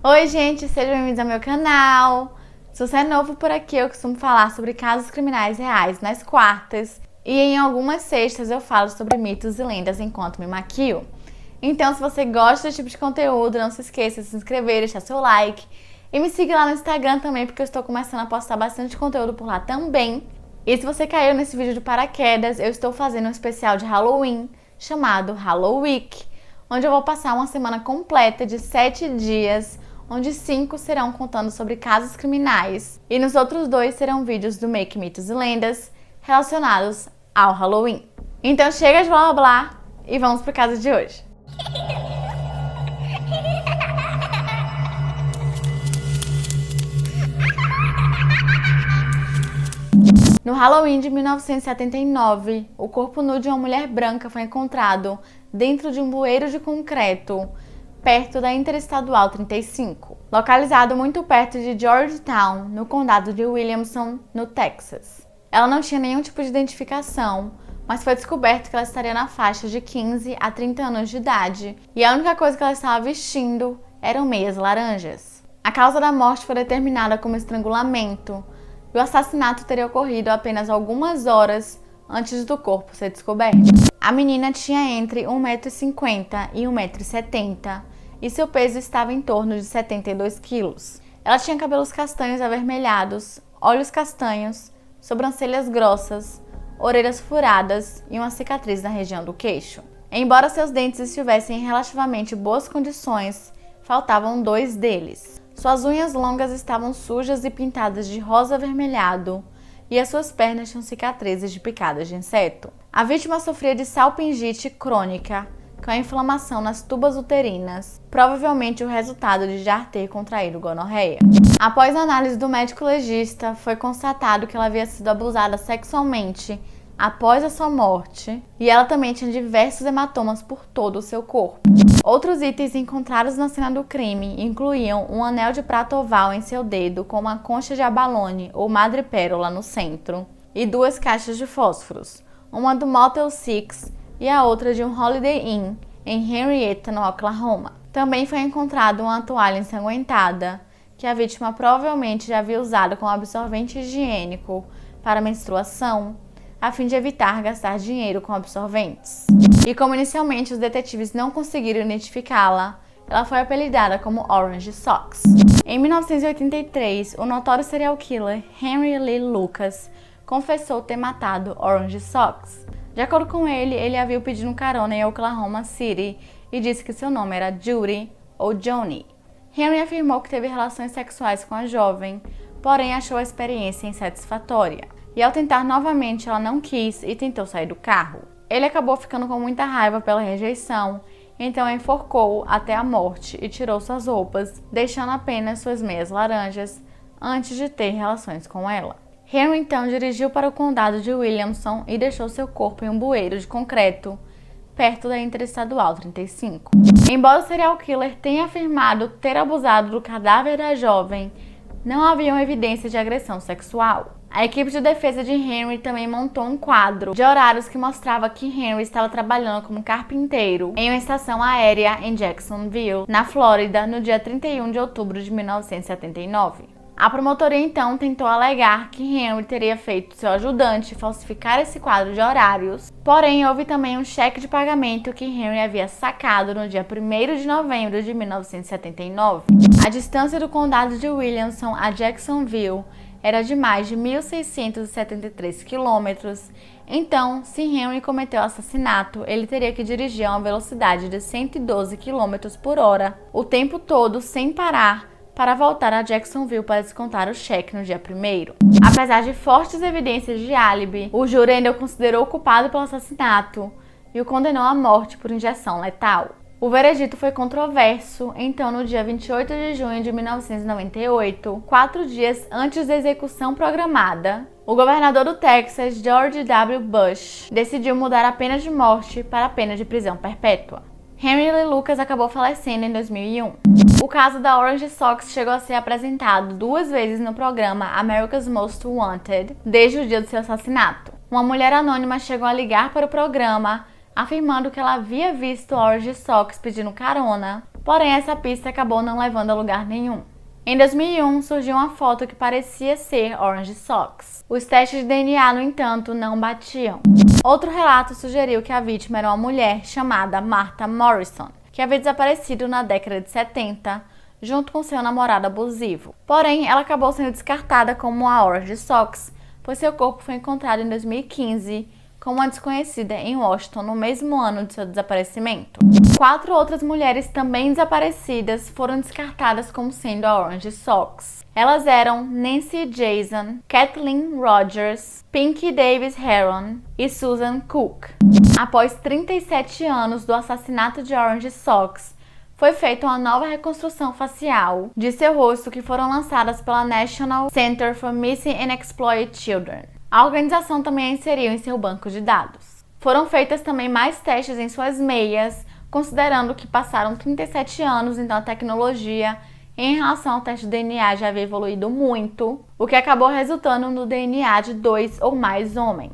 Oi gente, sejam bem-vindos ao meu canal. Se você é novo por aqui, eu costumo falar sobre casos criminais reais nas quartas e em algumas sextas eu falo sobre mitos e lendas enquanto me maquio. Então, se você gosta desse tipo de conteúdo, não se esqueça de se inscrever, deixar seu like e me siga lá no Instagram também, porque eu estou começando a postar bastante conteúdo por lá também. E se você caiu nesse vídeo de paraquedas, eu estou fazendo um especial de Halloween chamado Halloween, onde eu vou passar uma semana completa de 7 dias, onde 5 serão contando sobre casos criminais e nos outros 2 serão vídeos do Make Mitos e Lendas relacionados ao Halloween. Então chega de blá blá blá e vamos pro caso de hoje. No Halloween de 1979, o corpo nu de uma mulher branca foi encontrado dentro de um bueiro de concreto perto da Interestadual 35, localizado muito perto de Georgetown, no condado de Williamson, no Texas. Ela não tinha nenhum tipo de identificação, mas foi descoberto que ela estaria na faixa de 15 a 30 anos de idade e a única coisa que ela estava vestindo eram meias laranjas. A causa da morte foi determinada como estrangulamento e o assassinato teria ocorrido apenas algumas horas antes do corpo ser descoberto. A menina tinha entre 1,50 m e 1,70 m e seu peso estava em torno de 72 quilos. Ela tinha cabelos castanhos avermelhados, olhos castanhos, sobrancelhas grossas, orelhas furadas e uma cicatriz na região do queixo. Embora seus dentes estivessem em relativamente boas condições, faltavam 2 deles. Suas unhas longas estavam sujas e pintadas de rosa avermelhado e as suas pernas tinham cicatrizes de picadas de inseto. A vítima sofria de salpingite crônica, com a inflamação nas tubas uterinas, provavelmente o resultado de já ter contraído gonorreia. Após a análise do médico legista, foi constatado que ela havia sido abusada sexualmente após a sua morte e ela também tinha diversos hematomas por todo o seu corpo. Outros itens encontrados na cena do crime incluíam um anel de prata oval em seu dedo com uma concha de abalone ou madrepérola no centro e 2 caixas de fósforos, uma do Motel 6 e a outra de um Holiday Inn em Henrietta, no Oklahoma. Também foi encontrada uma toalha ensanguentada que a vítima provavelmente já havia usado como absorvente higiênico para menstruação, a fim de evitar gastar dinheiro com absorventes. E como inicialmente os detetives não conseguiram identificá-la, ela foi apelidada como Orange Socks. Em 1983, o notório serial killer Henry Lee Lucas confessou ter matado Orange Socks. De acordo com ele, ele havia pedido carona em Oklahoma City e disse que seu nome era Judy ou Johnny. Henry afirmou que teve relações sexuais com a jovem, porém achou a experiência insatisfatória. E ao tentar novamente, ela não quis e tentou sair do carro. Ele acabou ficando com muita raiva pela rejeição, então a enforcou até a morte e tirou suas roupas, deixando apenas suas meias laranjas antes de ter relações com ela. Henry então dirigiu para o condado de Williamson e deixou seu corpo em um bueiro de concreto perto da Interestadual 35. Embora o serial killer tenha afirmado ter abusado do cadáver da jovem, não haviam evidências de agressão sexual. A equipe de defesa de Henry também montou um quadro de horários que mostrava que Henry estava trabalhando como carpinteiro em uma estação aérea em Jacksonville, na Flórida, no dia 31 de outubro de 1979. A promotoria então tentou alegar que Henry teria feito seu ajudante falsificar esse quadro de horários, porém houve também um cheque de pagamento que Henry havia sacado no dia 1º de novembro de 1979. A distância do condado de Williamson a Jacksonville era de mais de 1.673 quilômetros, então, se Henry cometeu o assassinato, ele teria que dirigir a uma velocidade de 112 km por hora, o tempo todo sem parar, para voltar a Jacksonville para descontar o cheque no dia 1º. Apesar de fortes evidências de álibi, o júri ainda o considerou culpado pelo assassinato e o condenou à morte por injeção letal. O veredito foi controverso, então no dia 28 de junho de 1998, 4 dias antes da execução programada, o governador do Texas, George W. Bush, decidiu mudar a pena de morte para a pena de prisão perpétua. Henry Lee Lucas acabou falecendo em 2001. O caso da Orange Sox chegou a ser apresentado 2 vezes no programa America's Most Wanted desde o dia do seu assassinato. Uma mulher anônima chegou a ligar para o programa afirmando que ela havia visto Orange Sox pedindo carona, porém essa pista acabou não levando a lugar nenhum. Em 2001, surgiu uma foto que parecia ser Orange Sox. Os testes de DNA, no entanto, não batiam. Outro relato sugeriu que a vítima era uma mulher chamada Martha Morrison, que havia desaparecido na década de 70, junto com seu namorado abusivo. Porém, ela acabou sendo descartada como a Orange Sox, pois seu corpo foi encontrado em 2015 com uma desconhecida em Washington no mesmo ano de seu desaparecimento. 4 outras mulheres também desaparecidas foram descartadas como sendo a Orange Sox. Elas eram Nancy Jason, Kathleen Rogers, Pinky Davis Heron e Susan Cook. Após 37 anos do assassinato de Orange Sox, foi feita uma nova reconstrução facial de seu rosto que foram lançadas pela National Center for Missing and Exploited Children. A organização também a inseriu em seu banco de dados. Foram feitas também mais testes em suas meias, considerando que passaram 37 anos, então a tecnologia em relação ao teste de DNA já havia evoluído muito, o que acabou resultando no DNA de 2 ou mais homens.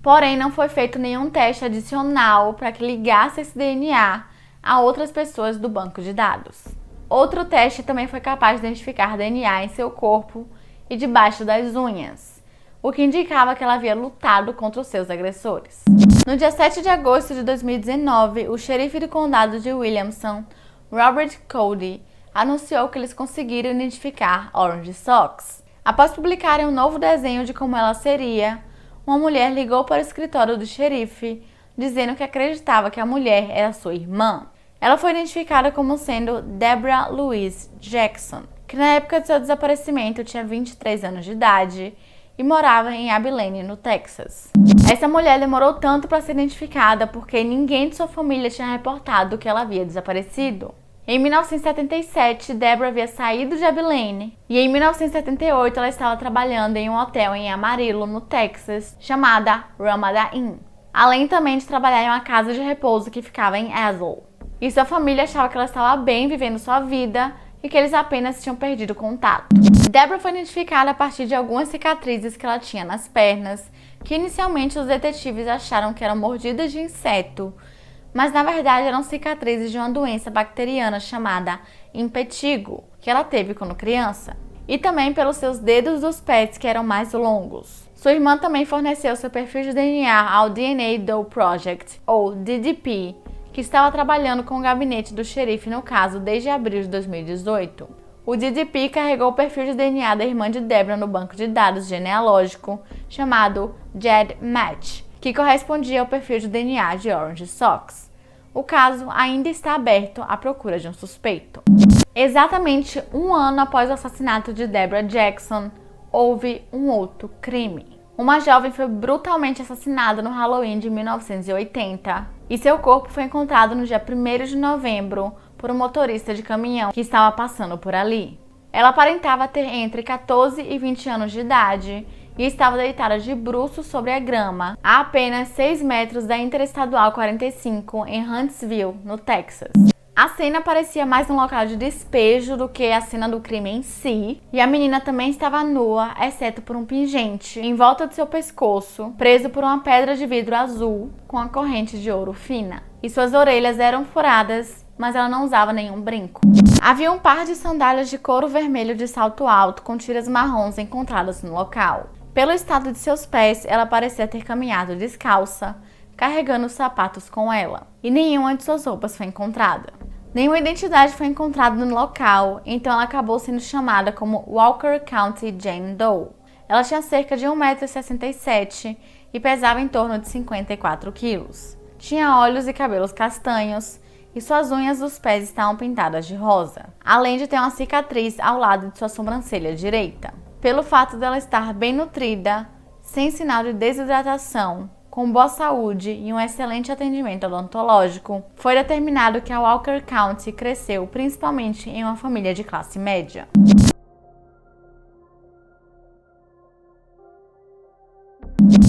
Porém, não foi feito nenhum teste adicional para que ligasse esse DNA a outras pessoas do banco de dados. Outro teste também foi capaz de identificar DNA em seu corpo e debaixo das unhas, o que indicava que ela havia lutado contra os seus agressores. No dia 7 de agosto de 2019, o xerife do condado de Williamson, Robert Cody, anunciou que eles conseguiram identificar Orange Sox. Após publicarem um novo desenho de como ela seria, uma mulher ligou para o escritório do xerife, dizendo que acreditava que a mulher era sua irmã. Ela foi identificada como sendo Deborah Louise Jackson, que na época de seu desaparecimento tinha 23 anos de idade e morava em Abilene, no Texas. Essa mulher demorou tanto para ser identificada porque ninguém de sua família tinha reportado que ela havia desaparecido. Em 1977, Deborah havia saído de Abilene e em 1978 ela estava trabalhando em um hotel em Amarillo, no Texas, chamada Ramada Inn, além também de trabalhar em uma casa de repouso que ficava em Azle. E sua família achava que ela estava bem vivendo sua vida e que eles apenas tinham perdido contato. Deborah foi identificada a partir de algumas cicatrizes que ela tinha nas pernas, que inicialmente os detetives acharam que eram mordidas de inseto, mas na verdade eram cicatrizes de uma doença bacteriana chamada impetigo, que ela teve quando criança, e também pelos seus dedos dos pés que eram mais longos. Sua irmã também forneceu seu perfil de DNA ao DNA Doe Project, ou DDP, que estava trabalhando com o gabinete do xerife no caso desde abril de 2018. O DDP carregou o perfil de DNA da irmã de Deborah no banco de dados genealógico chamado GEDmatch, que correspondia ao perfil de DNA de Orange Sox. O caso ainda está aberto à procura de um suspeito. Exatamente 1 ano após o assassinato de Deborah Jackson, houve um outro crime. Uma jovem foi brutalmente assassinada no Halloween de 1980 e seu corpo foi encontrado no dia 1º de novembro por um motorista de caminhão que estava passando por ali. Ela aparentava ter entre 14 e 20 anos de idade e estava deitada de bruços sobre a grama, a apenas 6 metros da Interestadual 45 em Huntsville, no Texas. A cena parecia mais um local de despejo do que a cena do crime em si, e a menina também estava nua, exceto por um pingente em volta de seu pescoço, preso por uma pedra de vidro azul com a corrente de ouro fina. E suas orelhas eram furadas, mas ela não usava nenhum brinco. Havia um par de sandálias de couro vermelho de salto alto com tiras marrons encontradas no local. Pelo estado de seus pés, ela parecia ter caminhado descalça, carregando os sapatos com ela, e nenhuma de suas roupas foi encontrada. Nenhuma identidade foi encontrada no local, então ela acabou sendo chamada como Walker County Jane Doe. Ela tinha cerca de 1,67 m e pesava em torno de 54 quilos. Tinha olhos e cabelos castanhos, e suas unhas dos pés estavam pintadas de rosa, além de ter uma cicatriz ao lado de sua sobrancelha direita. Pelo fato dela estar bem nutrida, sem sinal de desidratação, com boa saúde e um excelente atendimento odontológico, foi determinado que a Walker County cresceu principalmente em uma família de classe média.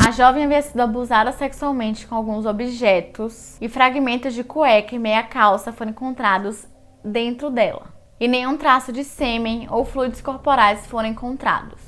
A jovem havia sido abusada sexualmente com alguns objetos e fragmentos de cueca e meia calça foram encontrados dentro dela. e nenhum traço de sêmen ou fluidos corporais foram encontrados.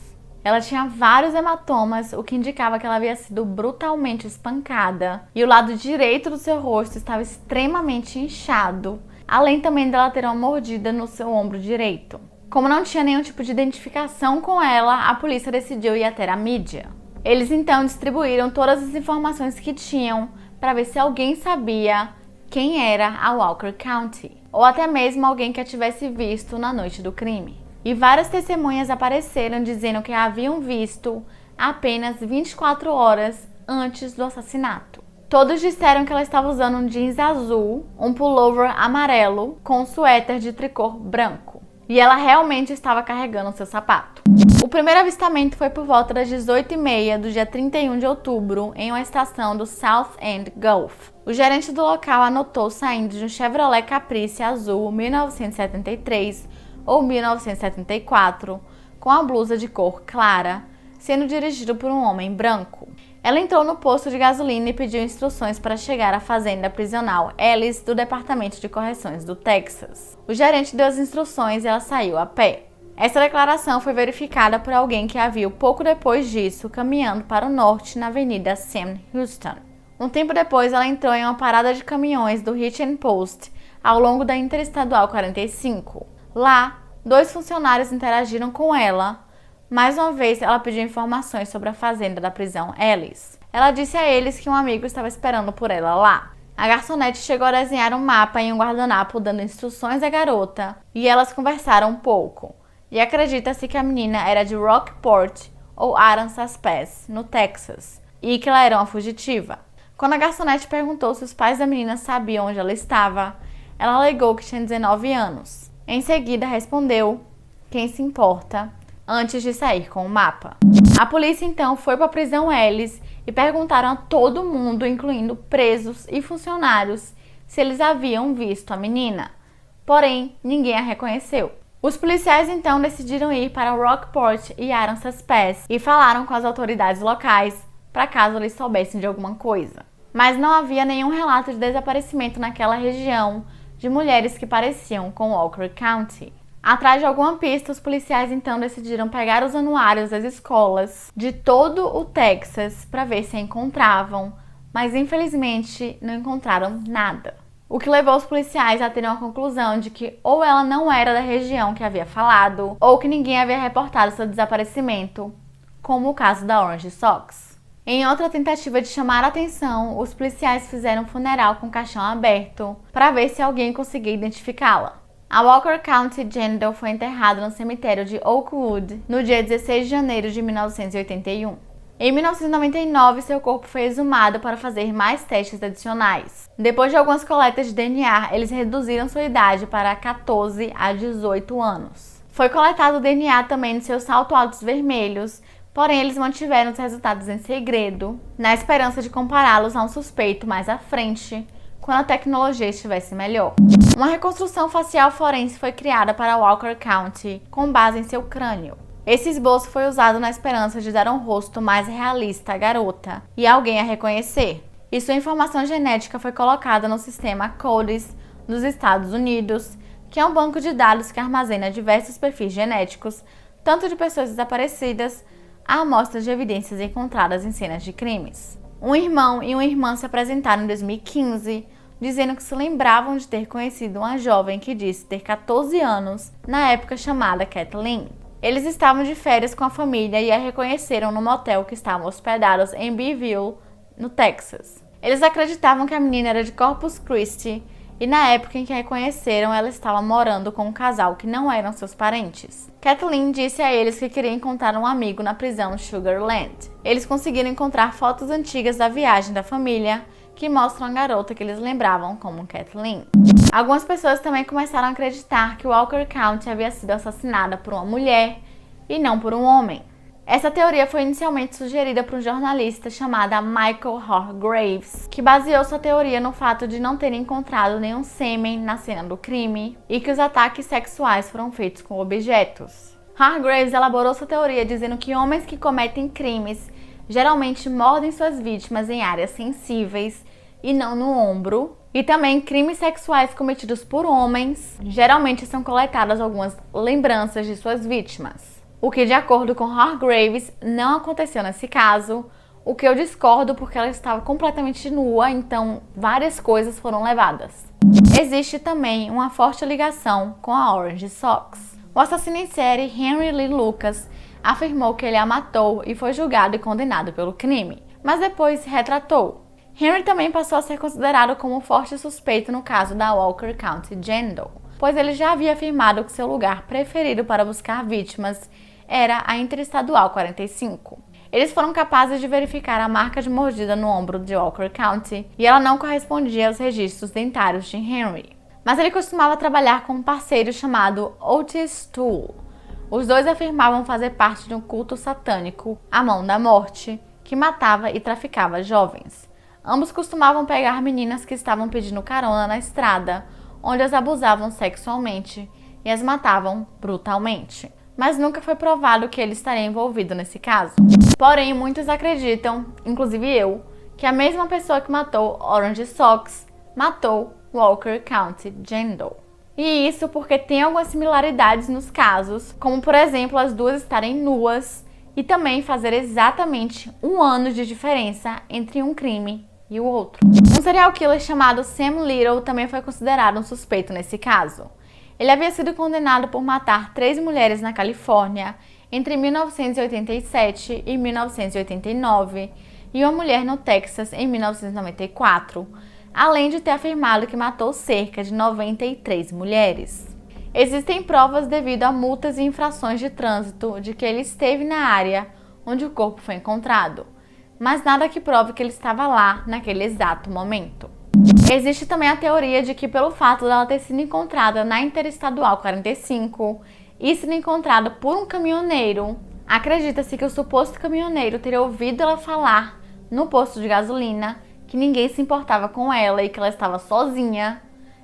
Ela tinha vários hematomas, o que indicava que ela havia sido brutalmente espancada, e o lado direito do seu rosto estava extremamente inchado, além também dela ter uma mordida no seu ombro direito. Como não tinha nenhum tipo de identificação com ela, a polícia decidiu ir até a mídia. Eles então distribuíram todas as informações que tinham para ver se alguém sabia quem era a Walker County, ou até mesmo alguém que a tivesse visto na noite do crime. E várias testemunhas apareceram dizendo que a haviam visto apenas 24 horas antes do assassinato. Todos disseram que ela estava usando um jeans azul, um pullover amarelo com um suéter de tricô branco. E ela realmente estava carregando seu sapato. O primeiro avistamento foi por volta das 18h30 do dia 31 de outubro, em uma estação do South End Gulf. O gerente do local anotou saindo de um Chevrolet Caprice azul 1973 ou 1974, com a blusa de cor clara, sendo dirigido por um homem branco. Ela entrou no posto de gasolina e pediu instruções para chegar à fazenda prisional Ellis do Departamento de Correções do Texas. O gerente deu as instruções e ela saiu a pé. Essa declaração foi verificada por alguém que a viu pouco depois disso caminhando para o norte na Avenida Sam Houston. Um tempo depois, ela entrou em uma parada de caminhões do Hitching Post ao longo da Interestadual 45. Lá, 2 funcionários interagiram com ela. Mais uma vez, ela pediu informações sobre a fazenda da prisão Ellis. Ela disse a eles que um amigo estava esperando por ela lá. A garçonete chegou a desenhar um mapa em um guardanapo dando instruções à garota e elas conversaram um pouco. E acredita-se que a menina era de Rockport ou Arkansas Pass, no Texas, e que ela era uma fugitiva. Quando a garçonete perguntou se os pais da menina sabiam onde ela estava, ela alegou que tinha 19 anos. Em seguida, respondeu: "Quem se importa?", antes de sair com o mapa. A polícia então foi para a prisão Ellis e perguntaram a todo mundo, incluindo presos e funcionários, se eles haviam visto a menina. Porém, ninguém a reconheceu. Os policiais então decidiram ir para Rockport e Arkansas Pass e falaram com as autoridades locais para caso eles soubessem de alguma coisa. Mas não havia nenhum relato de desaparecimento naquela região de mulheres que pareciam com Walker County. Atrás de alguma pista, os policiais então decidiram pegar os anuários das escolas de todo o Texas para ver se a encontravam, mas infelizmente não encontraram nada. O que levou os policiais a terem uma conclusão de que ou ela não era da região que havia falado, ou que ninguém havia reportado seu desaparecimento, como o caso da Orange Sox. Em outra tentativa de chamar a atenção, os policiais fizeram um funeral com caixão aberto para ver se alguém conseguia identificá-la. A Walker County General foi enterrada no cemitério de Oakwood no dia 16 de janeiro de 1981. Em 1999, seu corpo foi exumado para fazer mais testes adicionais. Depois de algumas coletas de DNA, eles reduziram sua idade para 14 a 18 anos. Foi coletado DNA também nos seus saltos altos vermelhos, porém eles mantiveram os resultados em segredo, na esperança de compará-los a um suspeito mais à frente, quando a tecnologia estivesse melhor. Uma reconstrução facial forense foi criada para Walker County, com base em seu crânio. Esse esboço foi usado na esperança de dar um rosto mais realista à garota e alguém a reconhecer. E sua informação genética foi colocada no sistema CODIS dos Estados Unidos, que é um banco de dados que armazena diversos perfis genéticos, tanto de pessoas desaparecidas a amostras de evidências encontradas em cenas de crimes. Um irmão e uma irmã se apresentaram em 2015, dizendo que se lembravam de ter conhecido uma jovem que disse ter 14 anos, na época chamada Kathleen. Eles estavam de férias com a família e a reconheceram no motel que estavam hospedados em Beeville, no Texas. Eles acreditavam que a menina era de Corpus Christi e na época em que a reconheceram, ela estava morando com um casal que não eram seus parentes. Kathleen disse a eles que queria encontrar um amigo na prisão Sugar Land. Eles conseguiram encontrar fotos antigas da viagem da família que mostram a garota que eles lembravam como Kathleen. Algumas pessoas também começaram a acreditar que Walker County havia sido assassinada por uma mulher e não por um homem. Essa teoria foi inicialmente sugerida por um jornalista chamado Michael Hargraves, que baseou sua teoria no fato de não ter encontrado nenhum sêmen na cena do crime e que os ataques sexuais foram feitos com objetos. Hargraves elaborou sua teoria dizendo que homens que cometem crimes geralmente mordem suas vítimas em áreas sensíveis e não no ombro, e também crimes sexuais cometidos por homens. Geralmente são coletadas algumas lembranças de suas vítimas, o que, de acordo com Hargreaves, não aconteceu nesse caso, o que eu discordo porque ela estava completamente nua, então várias coisas foram levadas. Existe também uma forte ligação com a Orange Sox. O assassino em série Henry Lee Lucas afirmou que ele a matou e foi julgado e condenado pelo crime, mas depois se retratou. Henry também passou a ser considerado como um forte suspeito no caso da Walker County Jandal, pois ele já havia afirmado que seu lugar preferido para buscar vítimas era a Interestadual 45. Eles foram capazes de verificar a marca de mordida no ombro de Walker County e ela não correspondia aos registros dentários de Henry. Mas ele costumava trabalhar com um parceiro chamado Otis Toole. Os dois afirmavam fazer parte de um culto satânico, a Mão da Morte, que matava e traficava jovens. Ambos costumavam pegar meninas que estavam pedindo carona na estrada, onde as abusavam sexualmente e as matavam brutalmente. Mas nunca foi provado que ele estaria envolvido nesse caso. Porém, muitos acreditam, inclusive eu, que a mesma pessoa que matou Orange Sox matou Walker County Jandal. E isso porque tem algumas similaridades nos casos, como por exemplo as duas estarem nuas e também fazer exatamente 1 ano de diferença entre um crime e o outro. Um serial killer chamado Sam Little também foi considerado um suspeito nesse caso. Ele havia sido condenado por matar 3 mulheres na Califórnia entre 1987 e 1989 e uma mulher no Texas em 1994, além de ter afirmado que matou cerca de 93 mulheres. Existem provas devido a multas e infrações de trânsito de que ele esteve na área onde o corpo foi encontrado, mas nada que prove que ele estava lá naquele exato momento. Existe também a teoria de que pelo fato dela ter sido encontrada na Interestadual 45 e sido encontrada por um caminhoneiro, acredita-se que o suposto caminhoneiro teria ouvido ela falar no posto de gasolina que ninguém se importava com ela e que ela estava sozinha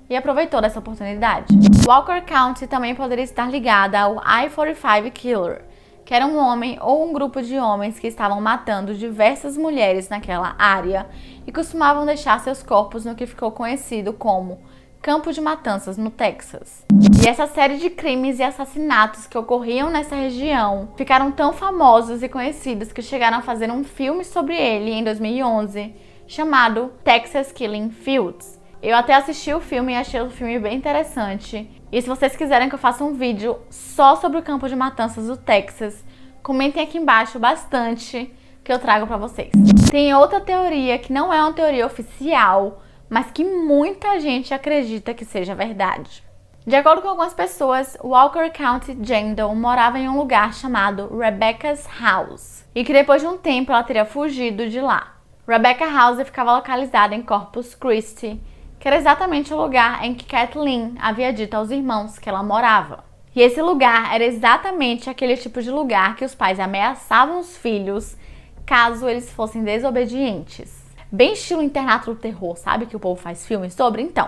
e aproveitou dessa oportunidade. Walker County também poderia estar ligada ao I-45 Killer, que era um homem ou um grupo de homens que estavam matando diversas mulheres naquela área e costumavam deixar seus corpos no que ficou conhecido como Campo de Matanças, no Texas. E essa série de crimes e assassinatos que ocorriam nessa região ficaram tão famosos e conhecidos que chegaram a fazer um filme sobre ele em 2011, chamado Texas Killing Fields. Eu até assisti o filme e achei o filme bem interessante. E se vocês quiserem que eu faça um vídeo só sobre o campo de matanças do Texas, comentem aqui embaixo bastante que eu trago pra vocês. Tem outra teoria que não é uma teoria oficial, mas que muita gente acredita que seja verdade. De acordo com algumas pessoas, Walker County Jandal morava em um lugar chamado Rebecca's House e que depois de um tempo ela teria fugido de lá. Rebecca House ficava localizada em Corpus Christi, que era exatamente o lugar em que Kathleen havia dito aos irmãos que ela morava. E esse lugar era exatamente aquele tipo de lugar que os pais ameaçavam os filhos caso eles fossem desobedientes. Bem estilo Internato do Terror, sabe que o povo faz filmes sobre? Então,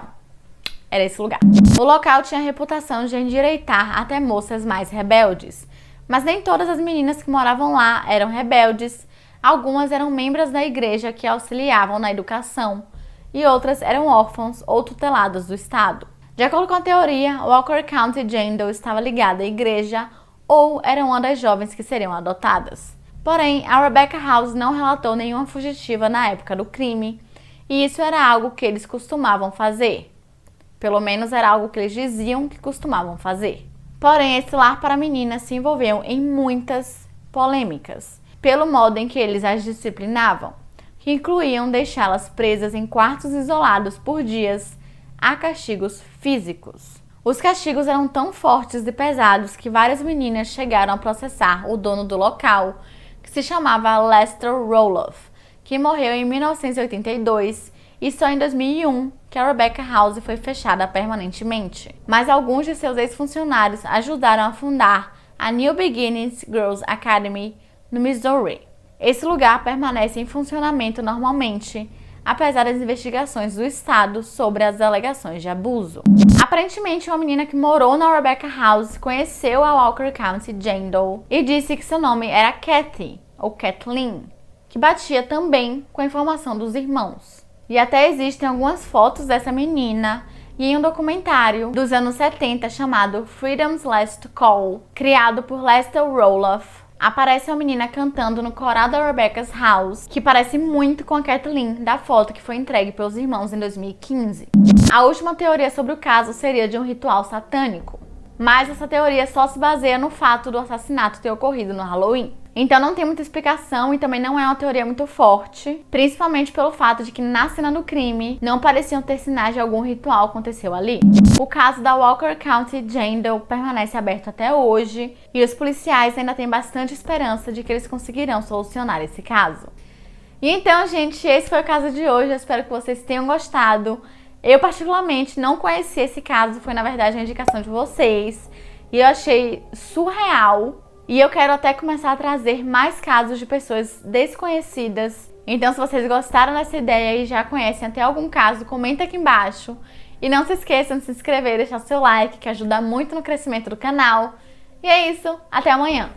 era esse lugar. O local tinha a reputação de endireitar até moças mais rebeldes, mas nem todas as meninas que moravam lá eram rebeldes. Algumas eram membros da igreja que auxiliavam na educação e outras eram órfãos ou tutelados do estado. De acordo com a teoria, Walker County Jandal estava ligada à igreja ou era uma das jovens que seriam adotadas. Porém, a Rebecca House não relatou nenhuma fugitiva na época do crime e isso era algo que eles costumavam fazer. Pelo menos era algo que eles diziam que costumavam fazer. Porém, esse lar para meninas se envolveu em muitas polêmicas pelo modo em que eles as disciplinavam, que incluíam deixá-las presas em quartos isolados por dias a castigos físicos. Os castigos eram tão fortes e pesados que várias meninas chegaram a processar o dono do local, que se chamava Lester Roloff, que morreu em 1982 e só em 2001 que a Rebecca House foi fechada permanentemente. Mas alguns de seus ex-funcionários ajudaram a fundar a New Beginnings Girls Academy no Missouri. Esse lugar permanece em funcionamento normalmente, apesar das investigações do estado sobre as alegações de abuso. Aparentemente, uma menina que morou na Rebecca House conheceu a Walker County Jandal e disse que seu nome era Kathy, ou Kathleen, que batia também com a informação dos irmãos. E até existem algumas fotos dessa menina e em um documentário dos anos 70 chamado Freedom's Last Call, criado por Lester Roloff, aparece uma menina cantando no coral da Rebecca's House, que parece muito com a Kathleen da foto que foi entregue pelos irmãos em 2015. A última teoria sobre o caso seria de um ritual satânico, mas essa teoria só se baseia no fato do assassinato ter ocorrido no Halloween. Então não tem muita explicação e também não é uma teoria muito forte, principalmente pelo fato de que na cena do crime não pareciam ter sinais de algum ritual aconteceu ali. O caso da Walker County Jail permanece aberto até hoje e os policiais ainda têm bastante esperança de que eles conseguirão solucionar esse caso. E então, gente, esse foi o caso de hoje, eu espero que vocês tenham gostado. Eu particularmente não conheci esse caso, foi na verdade a indicação de vocês e eu achei surreal. E eu quero até começar a trazer mais casos de pessoas desconhecidas. Então, se vocês gostaram dessa ideia e já conhecem até algum caso, comenta aqui embaixo. E não se esqueçam de se inscrever e deixar seu like, que ajuda muito no crescimento do canal. E é isso, até amanhã!